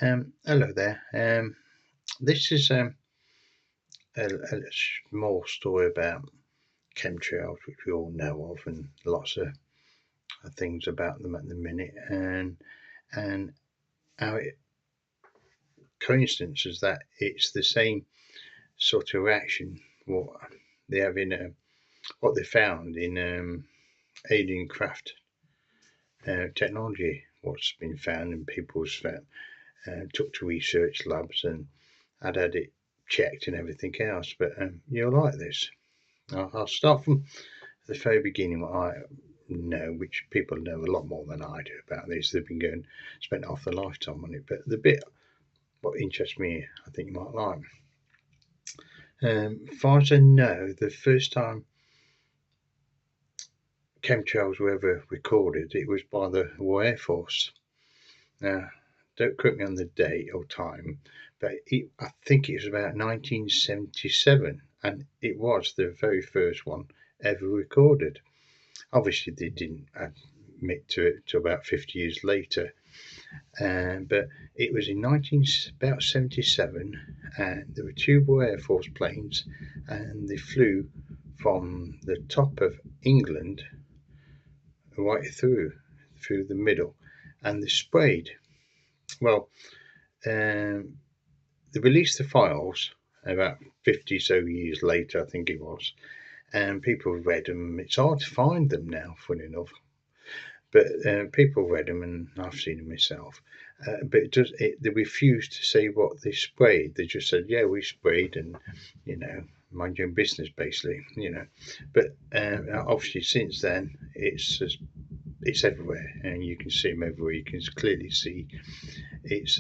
Hello there. This is a small story about chemtrails, which we all know of, and lots of things about them at the minute. And how it coincidence is that it's the same sort of reaction what they have in what they found in alien craft technology. What's been found in people's took to research labs and had it checked and everything else. But you'll like this. I'll start from the very beginning. What I know, which people know a lot more than I do about this. They've been going, spent half their lifetime on it. But the bit what interests me, I think you might like. As far as I know, the first time chemtrails were ever recorded, it was by the Royal Air Force. Now, don't quote me on the date or time, but I think it was about 1977, and it was the very first one ever recorded. Obviously, they didn't admit to it till about 50 years later, but it was in about 77, and there were two Royal Air Force planes, and they flew from the top of England right through the middle, and they sprayed. Well, they released the files about 50 so years later, I think it was, and people read them. It's hard to find them now, funny enough, but people read them, and I've seen them myself. But they refused to say what they sprayed. They just said, "Yeah, we sprayed," and mind your own business, basically, But obviously, since then, it's everywhere, and you can see them everywhere. You can clearly see it's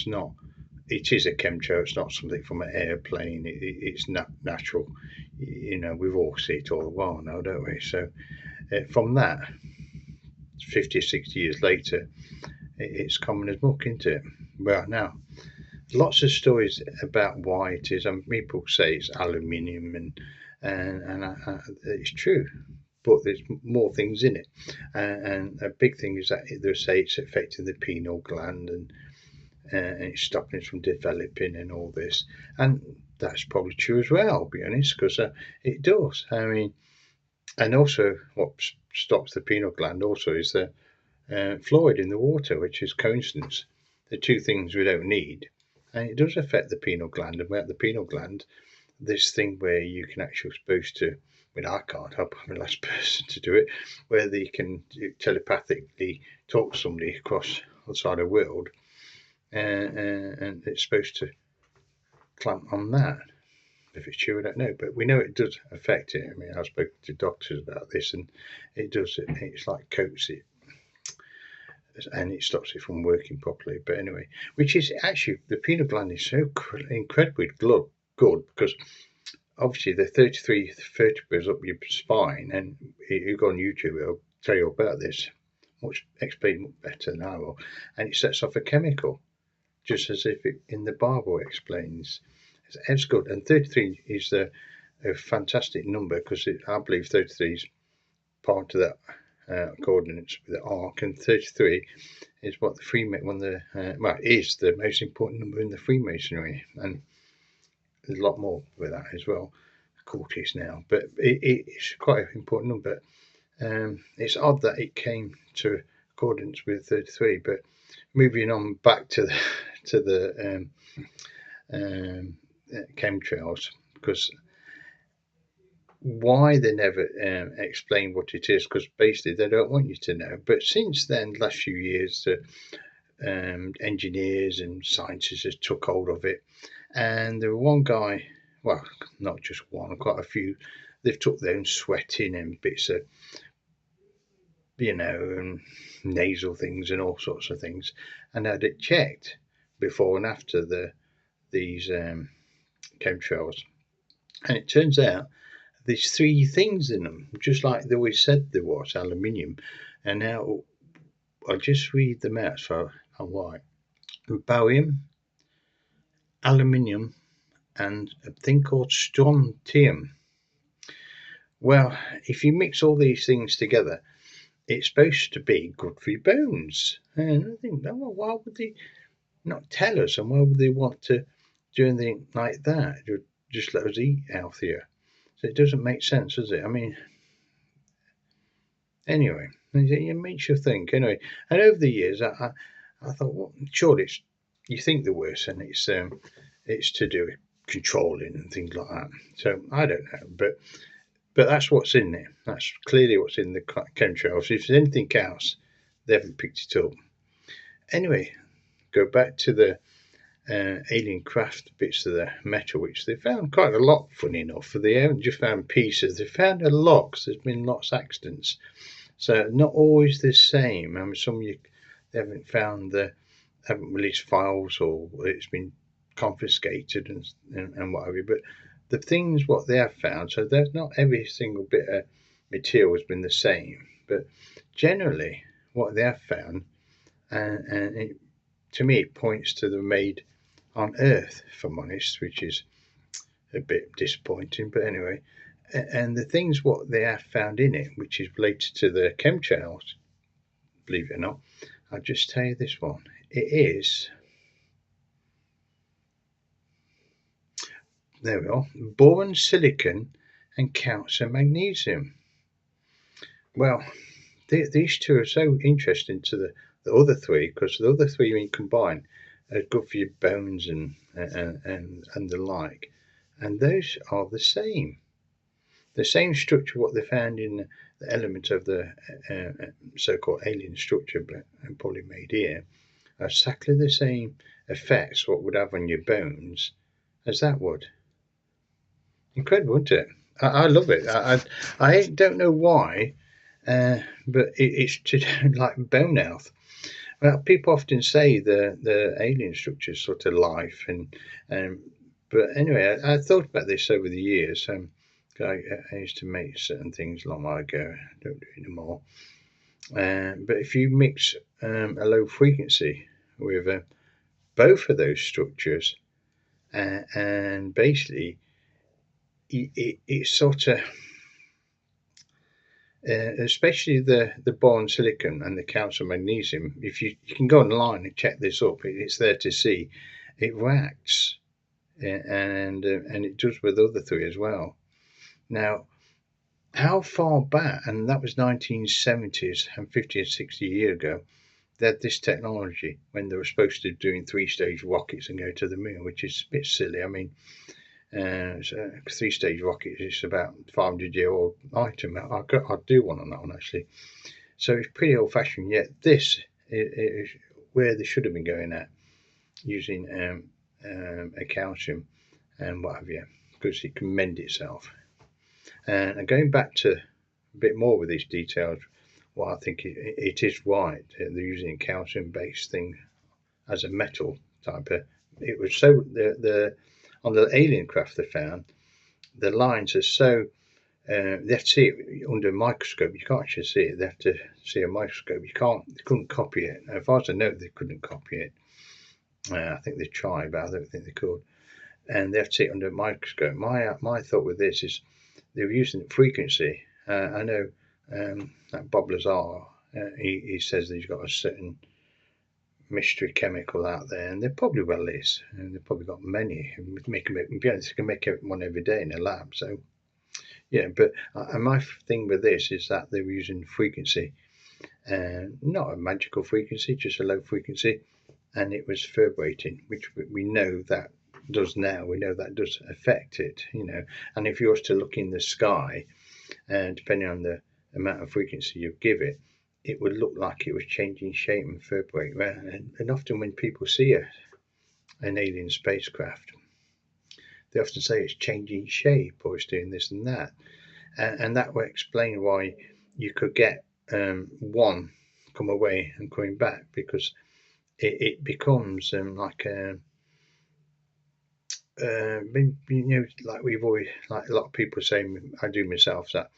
not. It is a chemtrail. It's not something from an airplane. It's not natural. We've all seen it all the while now, don't we? So from that, 50 or 60 years later, it's common as muck, isn't it? Well, now, lots of stories about why it is, and people say it's aluminium, and it's true. But there's more things in it, and a big thing is that they say it's affecting the pineal gland, and it's stopping it from developing and all this, and that's probably true as well, I'll be honest, because it does. I mean, and also what stops the pineal gland also is the fluoride in the water, which is coincidence. The two things we don't need, and it does affect the pineal gland. And without the pineal gland, this thing where you can actually supposed to, I can't help, I'm the last person to do it, where they can telepathically talk to somebody across the side of the world, and it's supposed to clamp on that. If it's true, I don't know, but we know it does affect it. I mean, I've spoken to doctors about this, and it does. It's like coats it, and it stops it from working properly. But anyway, which is actually, the pineal gland is so incredibly good, because obviously the 33 vertebrae up your spine, and you go on YouTube, it'll tell you about this, explain much better than I will, and it sets off a chemical, just as if in the Bible explains. It's good, and 33 is a fantastic number, because I believe 33 is part of that coordinates with the arc, and 33 is what is the most important number in the Freemasonry, and there's a lot more with that as well. Quarters now, but it's quite an important number. It's odd that it came to accordance with 33, but moving on back to the chemtrails, because why they never explain what it is, because basically they don't want you to know. But since then, last few years, engineers and scientists have took hold of it, and there was one guy, well, not just one, quite a few, they've took their own sweating and bits of, and nasal things and all sorts of things, and had it checked before and after these chemtrails, and it turns out there's three things in them, just like they always said there was, aluminium. And now I'll just read them out so I'm right. Barium, aluminium, and a thing called strontium. Well, if you mix all these things together, it's supposed to be good for your bones. And I think, well, why would they not tell us, and why would they want to do anything like that? Just let us eat healthier. So it doesn't make sense, does it? I mean, anyway, it makes you think. Anyway, and over the years, I thought, well, surely you think the worst, and it's to do with controlling and things like that. So I don't know, but that's what's in there. That's clearly what's in the chemtrails. If there's anything else, they haven't picked it up. Anyway, go back to the alien craft bits of the metal, which they found quite a lot, funny enough. They haven't just found pieces, they found a lot, because there's been lots of accidents. So not always the same. I mean, they haven't found haven't released files, or it's been confiscated and what have you. But the things what they have found, so there's not every single bit of material has been the same, but generally what they have found, and to me it points to the made on Earth, if I'm honest, which is a bit disappointing. But anyway, and the things what they have found in it, which is related to the chemtrails, believe it or not, I'll just tell you this one. It is, there we are, boron, silicon, and calcium, magnesium. Well, these two are so interesting to the other three, because the other three, when combined, are good for your bones and the like. And those are the same structure what they found in the element of the so-called alien structure, but probably made here, are exactly the same effects what would have on your bones as that would. Incredible, isn't it? I love it. I don't know why, but it's to like bone health. Well, people often say the alien structure is sort of life, but anyway, I thought about this over the years. I used to make certain things a long while ago. I don't do it anymore. But if you mix a low frequency with both of those structures, and basically it sort of, especially the boron silicon and the calcium magnesium, if you can go online and check this up, it's there to see. It reacts, and it does with other three as well. Now, how far back, and that was 1970s and 50 and 60 years ago, they had this technology when they were supposed to be doing 3-stage rockets and go to the moon, which is a bit silly. I mean, so 3-stage rocket is about 500-year-old item. I'll do one on that one, actually. So it's pretty old-fashioned. Yet this is where they should have been going at, using a calcium and what have you, because it can mend itself. And going back to a bit more with these details, well, I think it is right. They're using a calcium-based thing as a metal type of. It was so on the alien craft they found, the lines are so. They have to see it under a microscope. You can't actually see it. They have to see a microscope. They couldn't copy it. As far as I know, they couldn't copy it. I think they tried, but I don't think they could. And they have to see it under a microscope. My thought with this is they were using frequency. I know that Bob Lazar, he says that he's got a certain mystery chemical out there, and there probably well is, and they've probably got many. They can make one every day in a lab. So yeah, but my thing with this is that they were using frequency, not a magical frequency, just a low frequency, and it was vibrating, which we know that does now. We know that does affect it, and if you was to look in the sky, and depending on the amount of frequency you give it, it would look like it was changing shape and vibrate. And often when people see an alien spacecraft, they often say it's changing shape or it's doing this and that, and that will explain why you could get one come away and coming back, because it becomes like like we've always, like a lot of people say, I do myself, that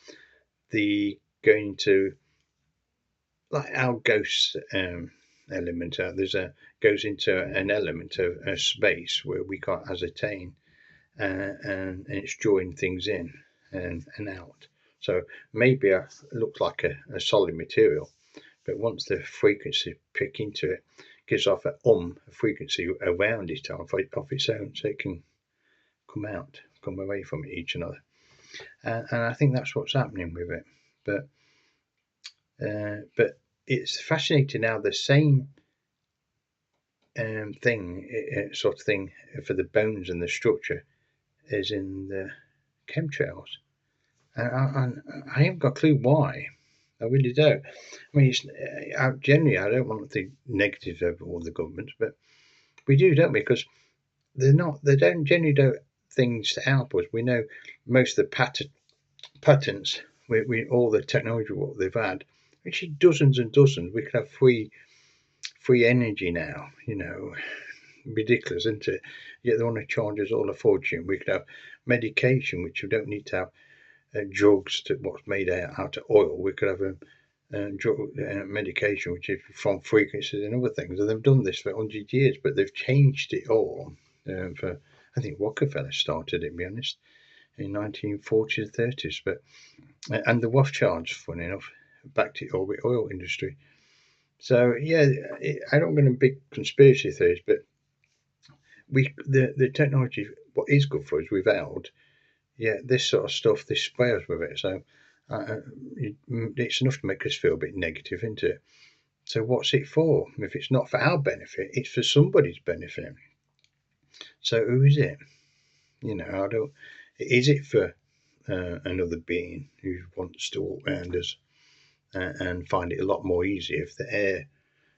the going to like our ghost element, goes into an element of a space where we can't ascertain, and it's drawing things in and out. So maybe it looks like a solid material, but once the frequency pick into it, gives off a frequency around it off its own, so it can come away from each another. And I think that's what's happening with it. But it's fascinating how the same sort of thing for the bones and the structure is in the chemtrails. And I haven't got a clue why. I really don't. I mean, generally, I don't want to think negative over all the governments, but we do, don't we? Because they don't generally do things to help us. We know most of the patents, all the technology what they've had, actually dozens and dozens. We could have free energy now, ridiculous, isn't it? Yet they want to charge us all a fortune. We could have medication, which we don't need to have drugs to what's made out of oil. We could have medication, which is from frequencies and other things. And they've done this for 100 years, but they've changed it all. I think Rockefeller started it, to be honest, in 1940s, 30s. And the Rothschilds, funny enough, backed it all with oil industry. So yeah, I don't go into big conspiracy theories, but the technology, what is good for us, we've held. Yeah, this sort of stuff, this sprays with it. So it's enough to make us feel a bit negative, isn't it? So what's it for? If it's not for our benefit, it's for somebody's benefit. So who is it? Is it for another being who wants to walk around us and find it a lot more easy if the air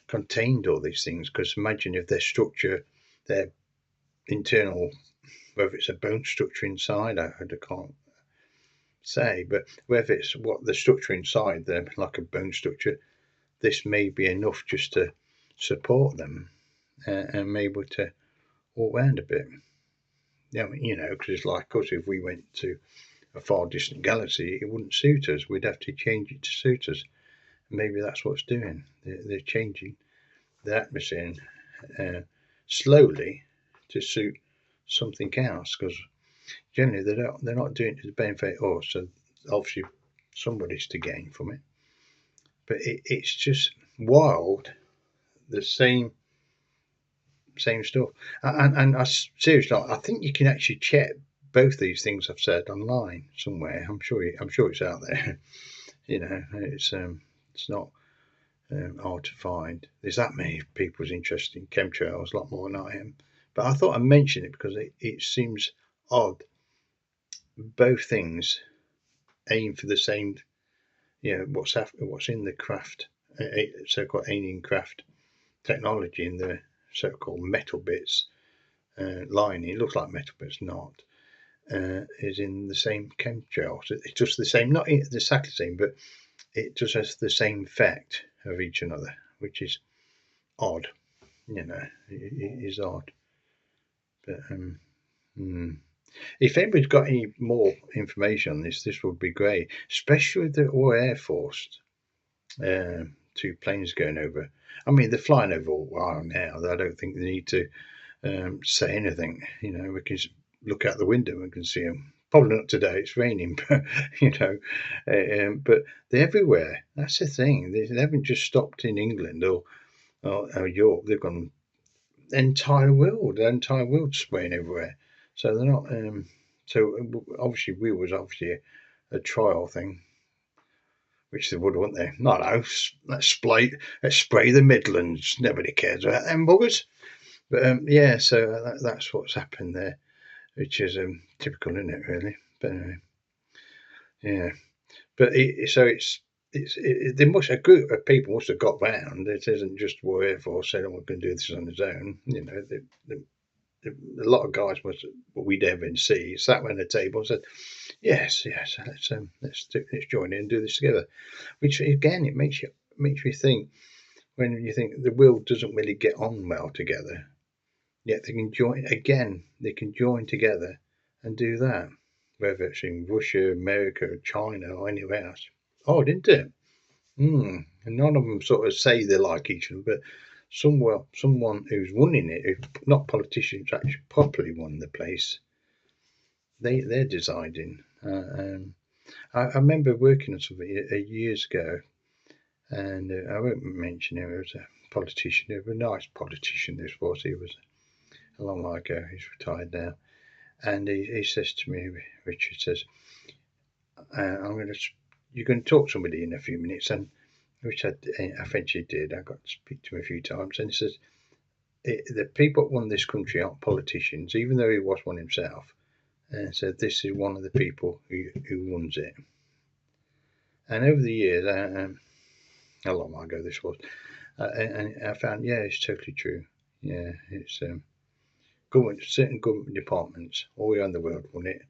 contained all these things? Because imagine if their structure, their internal, whether it's a bone structure inside, I can't say, but whether it's what the structure inside them, like a bone structure, this may be enough just to support them and be able to walk around a bit. Yeah, because it's like us, if we went to a far distant galaxy, it wouldn't suit us. We'd have to change it to suit us. Maybe that's what's doing. They're changing the atmosphere slowly to suit something else, because generally they're not doing it to benefit us. So obviously somebody's to gain from it. But it's just wild. The same stuff. And I seriously, I think you can actually check both these things I've said online somewhere. I'm sure it's out there. It's not hard to find. There's that many people's interested in chemtrails, a lot more than I am. But I thought I'd mention it because it seems odd. Both things aim for the same. What's in the craft, so-called alien craft technology in the so-called metal bits lining. It looks like metal, but it's not. Is in the same chemtrails. It's just the same, not exactly the same, but it just has the same effect of each another, which is odd. It is odd. But if anybody's got any more information on this would be great, especially with the Royal Air Force. 2 planes going over. I mean, they're flying over a while now. I don't think they need to say anything. We can look out the window and can see them. Probably not today, it's raining, but but they're everywhere. That's the thing. They haven't just stopped in England or Europe. They've gone the entire world spraying everywhere. So they're not. So obviously, a trial thing, which they would, wouldn't they? No, let's spray the Midlands. Nobody cares about them buggers. But yeah, so that's what's happened there, which is typical, isn't it? Really, but anyway, yeah. But a group of people must have got round. It isn't just Royal Air Force said, "Oh, we're going to do this on his own." A lot of guys what we'd ever see sat around the table and said, "Yes, let's join in and do this together." Which again, it makes you think, when you think the world doesn't really get on well together, yet they can join together and do that, whether it's in Russia, America, China, or anywhere else. Odd, isn't it? And none of them sort of say they like each other, but someone who's running it, not politicians, actually properly won the place. They're deciding. I remember working on something years ago, and I won't mention him. He was a politician. He was a nice politician. This was. He was a long while ago. He's retired now, and he says to me, Richard says, you're going to talk to somebody in a few minutes," and which I eventually did. I got to speak to him a few times, and he says, "The people that run this country aren't politicians," even though he was one himself. And so this is one of the people who runs it. And over the years, a long while ago this was, and I found, yeah, it's totally true. Yeah, it's certain government departments all around the world run it,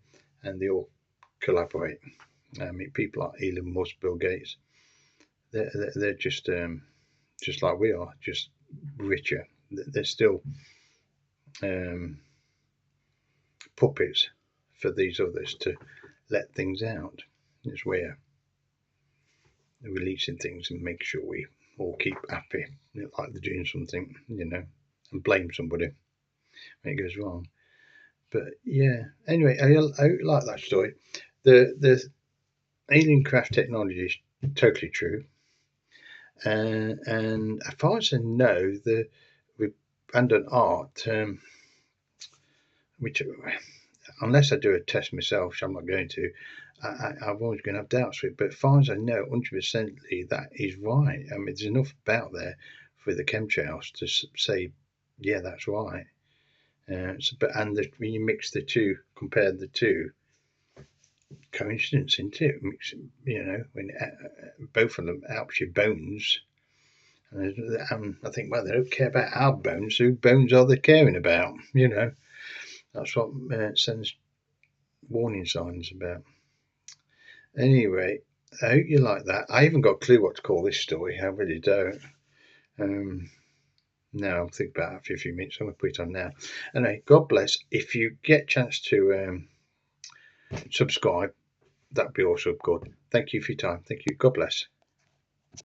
and they all collaborate. I mean, people like Elon Musk, Bill Gates, they're just like we are, just richer. They're still puppets for these others to let things out. It's where they're releasing things and make sure we all keep happy, like they're doing something, and blame somebody when it goes wrong. But yeah, anyway, I like that story. The alien craft technology is totally true, and as far as I know, the abandoned art, which unless I do a test myself, which I'm not going to, I'm always going to have doubts with it. But as far as I know, 100% that is right. I mean, there's enough about there for the chemtrails to say, yeah, that's right. When you mix the two, compare the two, coincidence, isn't it? When both of them helps your bones. And I think, well, they don't care about our bones. Whose bones are they caring about? That's what sends warning signs about. Anyway, I hope you like that. I haven't got a clue what to call this story. I really don't. No, I'll think about it for a few minutes. I'm going to put it on now. Anyway, God bless. If you get a chance to subscribe, that'd be also good. Thank you for your time. Thank you. God bless.